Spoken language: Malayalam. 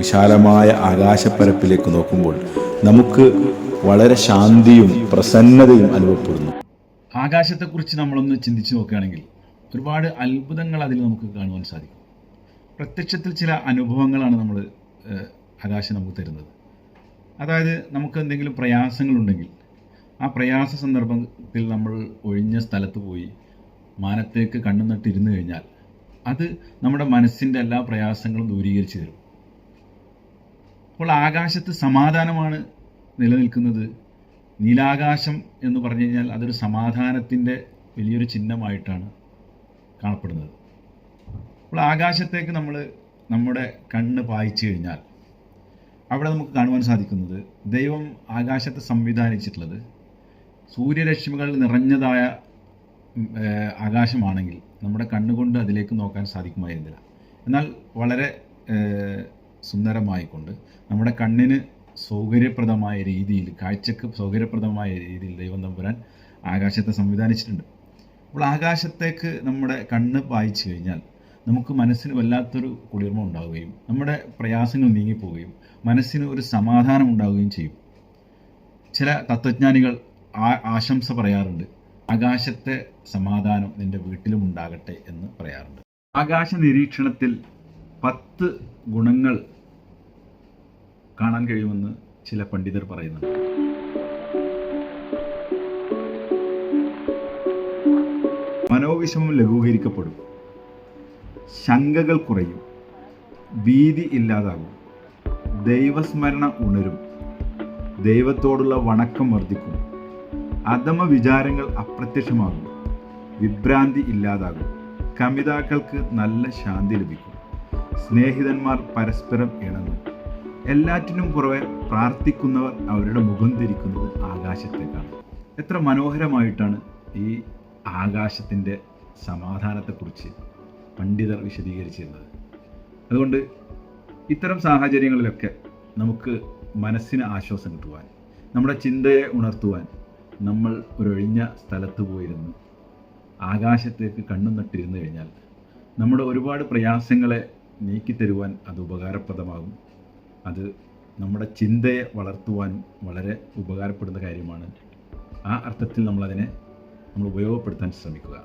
വിശാലമായ ആകാശപ്പരപ്പിലേക്ക് നോക്കുമ്പോൾ നമുക്ക് വളരെ ശാന്തിയും പ്രസന്നതയും അനുഭവപ്പെടുന്നു. ആകാശത്തെക്കുറിച്ച് നമ്മളൊന്ന് ചിന്തിച്ചു നോക്കുകയാണെങ്കിൽ ഒരുപാട് അത്ഭുതങ്ങൾ അതിൽ നമുക്ക് കാണുവാൻ സാധിക്കും. പ്രത്യക്ഷത്തിൽ ചില അനുഭവങ്ങളാണ് ആകാശം നമുക്ക് തരുന്നത്. അതായത് നമുക്ക് എന്തെങ്കിലും പ്രയാസങ്ങളുണ്ടെങ്കിൽ ആ പ്രയാസ സന്ദർഭത്തിൽ നമ്മൾ ഒഴിഞ്ഞ സ്ഥലത്ത് പോയി മാനത്തേക്ക് കണ്ണു നട്ടിരുന്നു കഴിഞ്ഞാൽ അത് നമ്മുടെ മനസ്സിൻ്റെ എല്ലാ പ്രയാസങ്ങളും ദൂരീകരിച്ച് തരും. അപ്പോൾ ആകാശത്ത് സമാധാനമാണ് നിലനിൽക്കുന്നത്. നീലാകാശം എന്ന് പറഞ്ഞു കഴിഞ്ഞാൽ അതൊരു സമാധാനത്തിൻ്റെ വലിയൊരു ചിഹ്നമായിട്ടാണ് കാണപ്പെടുന്നത്. അപ്പോൾ ആകാശത്തേക്ക് നമ്മുടെ കണ്ണ് പായിച്ചു കഴിഞ്ഞാൽ അവിടെ നമുക്ക് കാണുവാൻ സാധിക്കുന്നത് ദൈവം ആകാശത്തെ സംവിധാനിച്ചിട്ടുള്ളത് സൂര്യരശ്മികൾ നിറഞ്ഞതായ ആകാശമാണെങ്കിൽ നമ്മുടെ കണ്ണുകൊണ്ട് അതിലേക്ക് നോക്കാൻ സാധിക്കുമായിരുന്നില്ല. എന്നാൽ വളരെ സുന്ദരമായിക്കൊണ്ട് നമ്മുടെ കണ്ണിന് സൗകര്യപ്രദമായ രീതിയിൽ, കാഴ്ചക്ക് സൗകര്യപ്രദമായ രീതിയിൽ ദൈവം തമ്പുരാൻ ആകാശത്തെ സംവിധാനിച്ചിട്ടുണ്ട്. അപ്പോൾ ആകാശത്തേക്ക് നമ്മുടെ കണ്ണ് പായിച്ചു കഴിഞ്ഞാൽ നമുക്ക് മനസ്സിന് വല്ലാത്തൊരു കുളിർമ ഉണ്ടാവുകയും നമ്മുടെ പ്രയാസങ്ങൾ നീങ്ങിപ്പോവുകയും മനസ്സിന് ഒരു സമാധാനം ഉണ്ടാവുകയും ചെയ്യും. ചില തത്വജ്ഞാനികൾ ആശംസ പറയാറുണ്ട്, ആകാശത്തെ സമാധാനം നിന്റെ വീട്ടിലും ഉണ്ടാകട്ടെ എന്ന് പറയാറുണ്ട്. ആകാശ നിരീക്ഷണത്തിൽ 10 ഗുണങ്ങൾ കാണാൻ കഴിയുമെന്ന് ചില പണ്ഡിതർ പറയുന്നുണ്ട്. മനോവിഷമം ലഘൂകരിക്കപ്പെടും, ശങ്കകൾ കുറയും, ഭീതി ഇല്ലാതാകും, ദൈവസ്മരണ ഉണരും, ദൈവത്തോടുള്ള വണക്കം വർദ്ധിക്കും, അധമ വിചാരങ്ങൾ അപ്രത്യക്ഷമാകും, വിഭ്രാന്തി ഇല്ലാതാകും, കമിതാക്കൾക്ക് നല്ല ശാന്തി ലഭിക്കും, സ്നേഹിതന്മാർ പരസ്പരം ഇണങ്ങും, എല്ലാറ്റിനും പുറമെ പ്രാർത്ഥിക്കുന്നവർ അവരുടെ മുഖം തിരിക്കുന്നത് ആകാശത്തേക്കാണ്. എത്ര മനോഹരമായിട്ടാണ് ഈ ആകാശത്തിൻ്റെ സമാധാനത്തെക്കുറിച്ച് പണ്ഡിതർ വിശദീകരിച്ചിരുന്നത്. അതുകൊണ്ട് ഇത്തരം സാഹചര്യങ്ങളിലൊക്കെ നമുക്ക് മനസ്സിന് ആശ്വാസം കിട്ടുവാൻ, നമ്മുടെ ചിന്തയെ ഉണർത്തുവാൻ നമ്മൾ ഒരൊഴിഞ്ഞ സ്ഥലത്ത് പോയിരുന്ന് ആകാശത്തേക്ക് കണ്ണും നട്ടിരുന്നു കഴിഞ്ഞാൽ നമ്മുടെ ഒരുപാട് പ്രയാസങ്ങളെ നീക്കിത്തരുവാൻ അത് ഉപകാരപ്രദമാകും. അത് നമ്മുടെ ചിന്തയെ വളർത്തുവാനും വളരെ ഉപകാരപ്പെടുന്ന കാര്യമാണ്. ആ അർത്ഥത്തിൽ നമ്മൾ ഉപയോഗപ്പെടുത്താൻ ശ്രമിക്കുക.